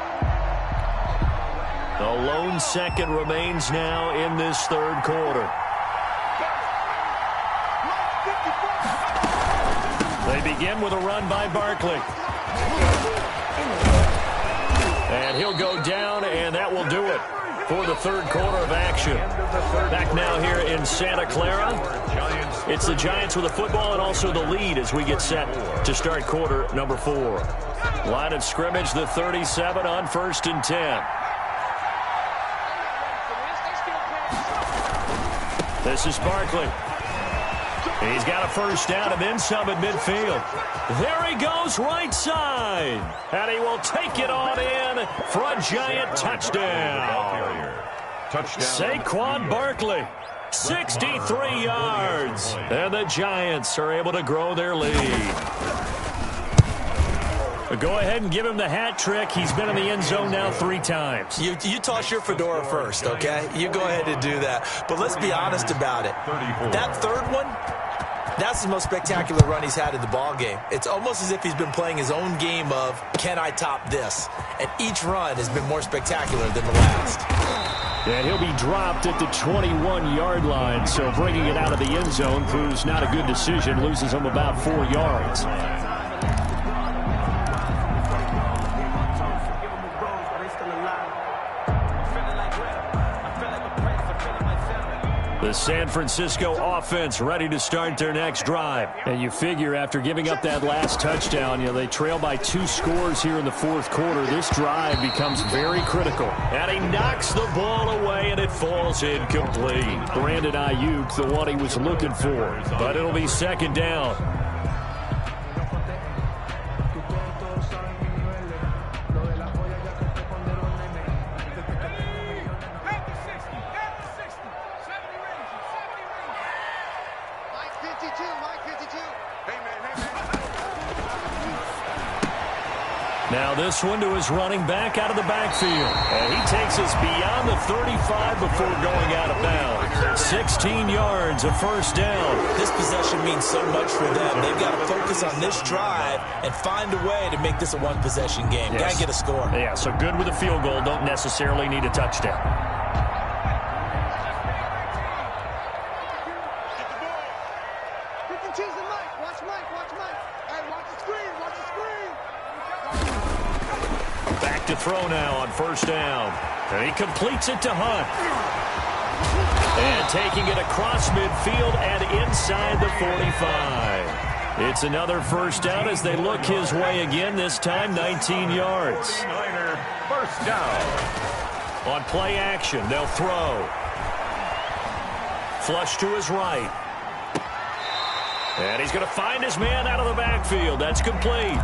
The lone second remains now in this third quarter. They begin with a run by Barkley. And he'll go down, and that will do it for the third quarter of action. Back now here in Santa Clara. It's the Giants with the football and also the lead as we get set to start quarter number 4. Line of scrimmage, the 37 on 1st and 10. This is Barkley. He's got a first down and then some at midfield. There he goes right side. And he will take it on in for a Giant touchdown. Saquon Barkley, 63 yards. And the Giants are able to grow their lead. Go ahead and give him the hat trick. He's been in the end zone now 3 times. You toss your fedora first, okay? You go ahead and do that. But let's be honest about it. That third one, that's the most spectacular run he's had in the ball game. It's almost as if he's been playing his own game of, can I top this? And each run has been more spectacular than the last. And he'll be dropped at the 21-yard line, so bringing it out of the end zone proves not a good decision. Loses him about 4 yards. The San Francisco offense ready to start their next drive. And you figure after giving up that last touchdown, they trail by 2 scores here in the fourth quarter. This drive becomes very critical. And he knocks the ball away, and it falls incomplete. Brandon Ayuk, the one he was looking for. But it'll be second down. Now this one to his running back out of the backfield. And he takes us beyond the 35 before going out of bounds. 16 yards, a first down. This possession means so much for them. They've got to focus on this drive and find a way to make this a one-possession game. Got to get a score. Yeah, so good with a field goal. Don't necessarily need a touchdown. Back to throw now on first down. And he completes it to Hunt. And taking it across midfield and inside the 45. It's another first down as they look his way again, this time 19 yards. First down. On play action, they'll throw. Flush to his right. And he's going to find his man out of the backfield. That's complete.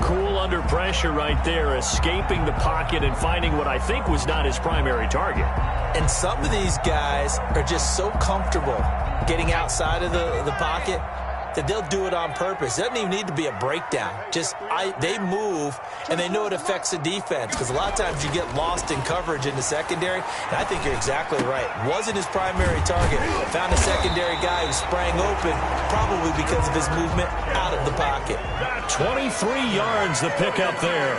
Cool under pressure right there, escaping the pocket and finding what I think was not his primary target. And some of these guys are just so comfortable getting outside of the pocket that they'll do it on purpose. It doesn't even need to be a breakdown. They move, and they know it affects the defense because a lot of times you get lost in coverage in the secondary, and I think you're exactly right. Wasn't his primary target. Found a secondary guy who sprang open, probably because of his movement out of the pocket. 23 yards the pickup there.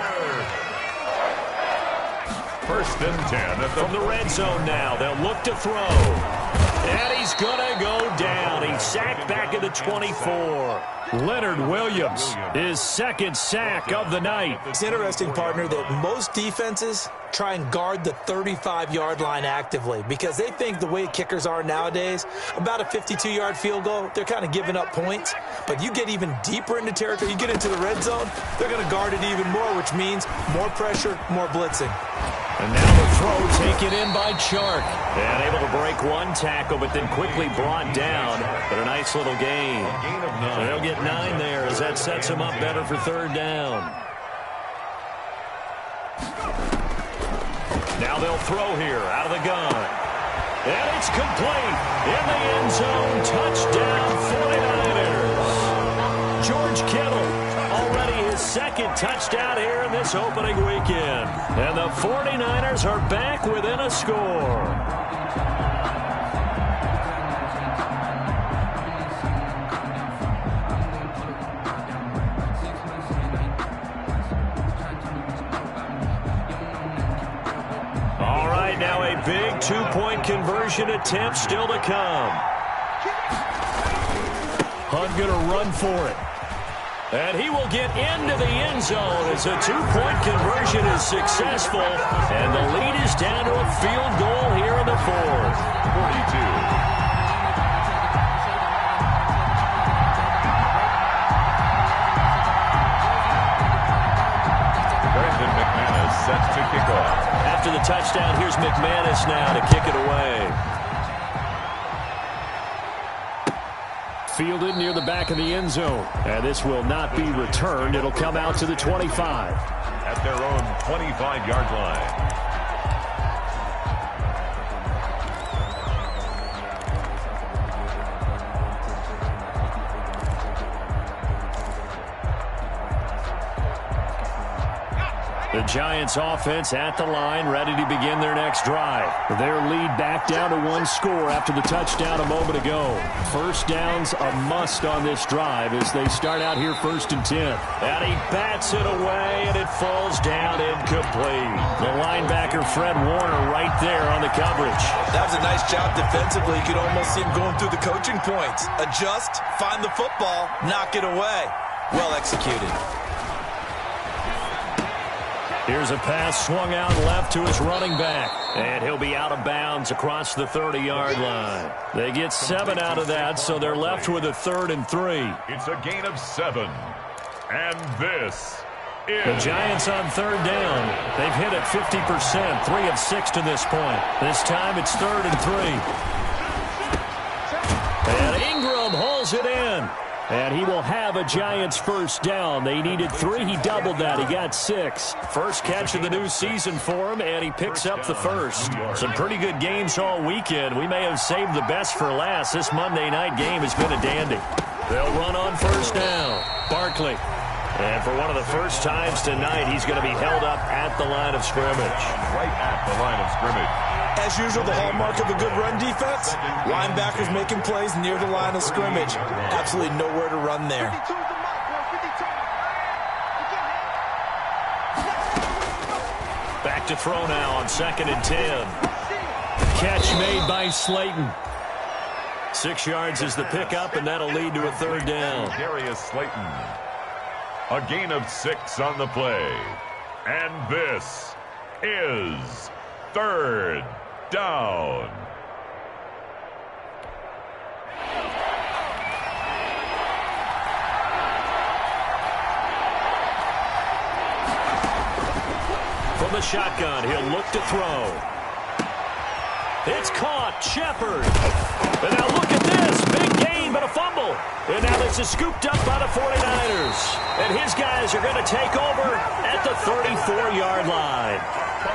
First and 10. From the red zone now, they'll look to throw. And he's going to go down. He's sacked back at the 24. Leonard Williams, his second sack of the night. It's interesting, partner, that most defenses try and guard the 35-yard line actively because they think the way kickers are nowadays, about a 52-yard field goal, they're kind of giving up points. But you get even deeper into territory, you get into the red zone, they're going to guard it even more, which means more pressure, more blitzing. And now the throw taken in by Chark. And able to break one tackle, but then quickly brought down. But a nice little gain. So they'll get 9 there as that sets them up better for third down. Now they'll throw here out of the gun. And it's complete. In the end zone. Touchdown 49ers. George Kittle, already his second touchdown here in this opening weekend. And the 49ers are back within a score. Now a big two-point conversion attempt still to come. Hunt going to run for it. And he will get into the end zone as a two-point conversion is successful. And the lead is down to a field goal here in the fourth. 42. Set to kick off. After the touchdown, here's McManus now to kick it away. Fielded near the back of the end zone. And this will not be returned. It'll come out to the 25. At their own 25-yard line. The Giants offense at the line, ready to begin their next drive. Their lead back down to one score after the touchdown a moment ago. First down's a must on this drive as they start out here 1st and 10. And he bats it away, and it falls down incomplete. The linebacker, Fred Warner, right there on the coverage. That was a nice job defensively. You could almost see him going through the coaching points. Adjust, find the football, knock it away. Well executed. Here's a pass swung out left to his running back. And he'll be out of bounds across the 30-yard line. They get 7 out of that, so they're left with a 3rd and 3. It's a gain of 7. And this is... The Giants on 3rd down. They've hit it 50%, 3 of 6 to this point. This time it's 3rd and 3. And Ingram hauls it in. And he will have a Giants first down. They needed 3. He doubled that. He got 6. First catch of the new season for him, and he picks up the first. Some pretty good games all weekend. We may have saved the best for last. This Monday night game has been a dandy. They'll run on first down. Barkley. And for one of the first times tonight, he's going to be held up at the line of scrimmage. Right at the line of scrimmage. As usual, the hallmark of a good run defense, linebackers making plays near the line of scrimmage. Absolutely nowhere to run there. Back to throw now on 2nd and 10. Catch made by Slayton. 6 yards is the pickup, and that'll lead to a 3rd down. Darius Slayton. A gain of 6 on the play. And this is 3rd down. From the shotgun, he'll look to throw. It's caught. Shepard. And now look at this. Big gain, but a fumble. And now this is scooped up by the 49ers. And his guys are going to take over at the 34-yard line.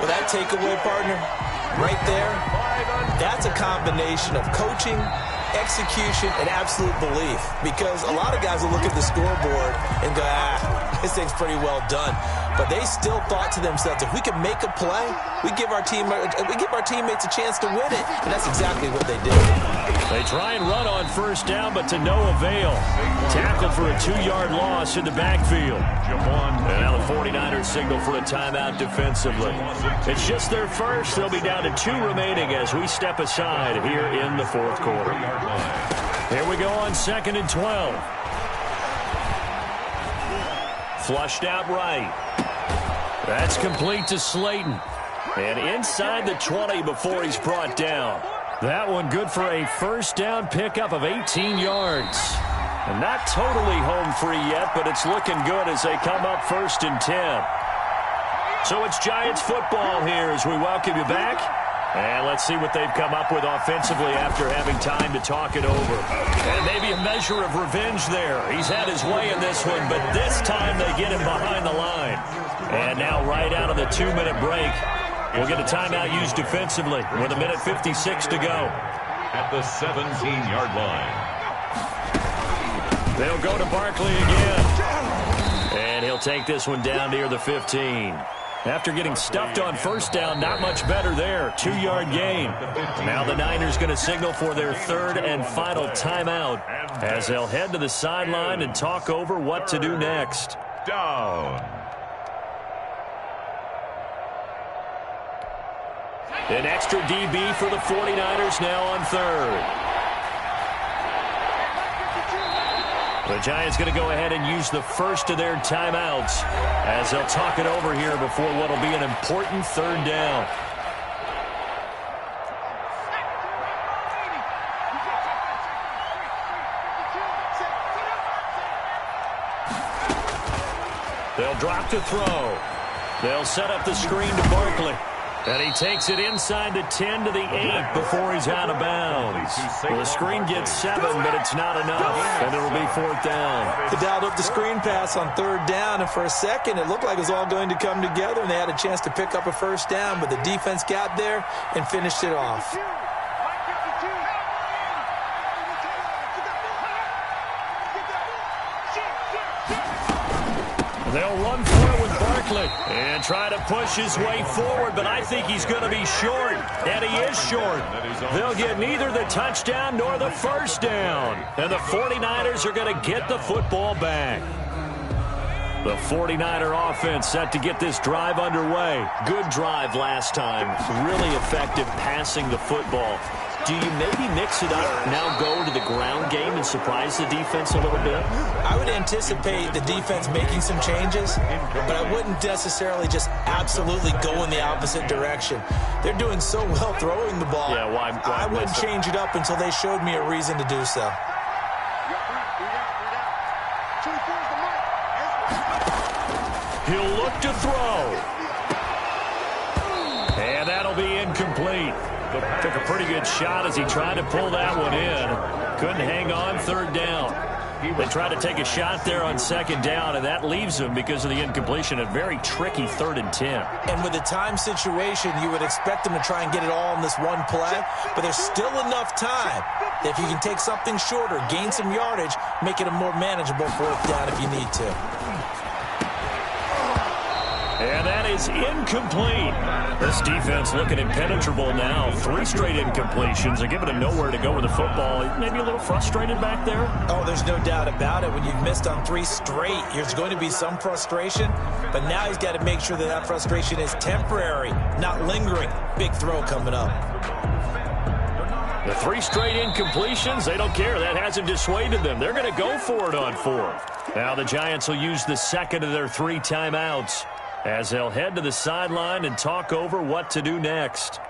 Well, that takeaway, partner, right there, that's a combination of coaching, execution, and absolute belief. Because a lot of guys will look at the scoreboard and go, this thing's pretty well done. But they still thought to themselves, if we can make a play, we give our teammates a chance to win it. And that's exactly what they did. They try and run on first down, but to no avail. Tackled for a 2-yard loss in the backfield. And now the 49ers signal for a timeout defensively. It's just their first. They'll be down to 2 remaining as we step aside here in the 4th quarter. Here we go on 2nd and 12. Flushed out right. That's complete to Slayton. And inside the 20 before he's brought down. That one good for a first down pickup of 18 yards. And not totally home free yet, but it's looking good as they come up 1st and 10. So it's Giants football here as we welcome you back. And let's see what they've come up with offensively after having time to talk it over. And maybe a measure of revenge there. He's had his way in this one, but this time they get him behind the line. And now right out of the 2-minute break, will get a timeout used defensively with 1:56 to go. At the 17-yard line. They'll go to Barkley again. And he'll take this one down near the 15. After getting stuffed on first down, not much better there. 2-yard gain. Now the Niners going to signal for their third and final timeout as they'll head to the sideline and talk over what to do next. Down. An extra DB for the 49ers now on third. The Giants going to go ahead and use the first of their timeouts as they'll talk it over here before what will be an important third down. They'll drop to throw. They'll set up the screen to Barkley. And he takes it inside the 10 to the 8 before he's out of bounds. Well, the screen gets 7, but it's not enough, and it'll be fourth down. They dialed up the screen pass on third down, and for a second it looked like it was all going to come together, and they had a chance to pick up a first down, but the defense got there and finished it off. They'll run for it with Barkley and try to push his way forward, but I think he's going to be short, and he is short. They'll get neither the touchdown nor the first down, and the 49ers are going to get the football back. The 49er offense set to get this drive underway. Good drive last time. Really effective passing the football. Do you maybe mix it up, now go to the ground game and surprise the defense a little bit? I would anticipate the defense making some changes, but I wouldn't necessarily just absolutely go in the opposite direction. They're doing so well throwing the ball. Yeah, why I wouldn't change it up until they showed me a reason to do so. He'll look to throw. And that'll be incomplete. Took a pretty good shot as he tried to pull that one in. Couldn't hang on third down. They tried to take a shot there on second down, and that leaves them, because of the incompletion, a very tricky 3rd and 10. And with a time situation, you would expect them to try and get it all in this one play, but there's still enough time that if you can take something shorter, gain some yardage, make it a more manageable fourth down if you need to. And that is incomplete. This defense looking impenetrable now. 3 straight incompletions. They're giving him nowhere to go with the football. Maybe a little frustrated back there? Oh, there's no doubt about it. When you've missed on 3 straight, there's going to be some frustration. But now he's got to make sure that that frustration is temporary, not lingering. Big throw coming up. The 3 straight incompletions, they don't care. That hasn't dissuaded them. They're going to go for it on 4th. Now the Giants will use the second of their 3 timeouts as they'll head to the sideline and talk over what to do next.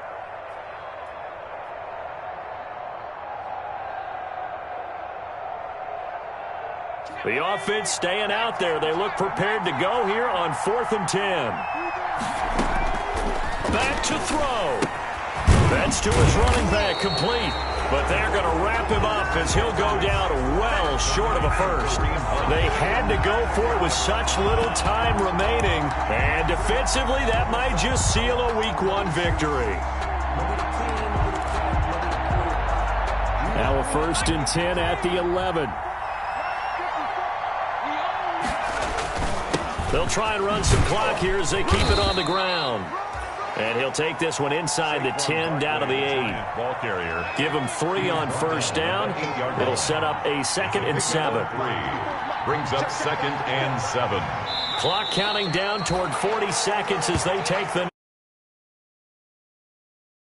The offense staying out there. They look prepared to go here on 4th and 10. Back to throw. That's to his running back, complete. But they're going to wrap him up as he'll go down well short of a first. They had to go for it with such little time remaining. And defensively, that might just seal a Week 1 victory. Now a 1st and 10 at the 11. They'll try and run some clock here as they keep it on the ground. And he'll take this one inside the 10 down to the 8. Ball carrier. Give him 3 on first down. It'll set up a 2nd and 7. Brings up 2nd and 7. Clock counting down toward 40 seconds as they take the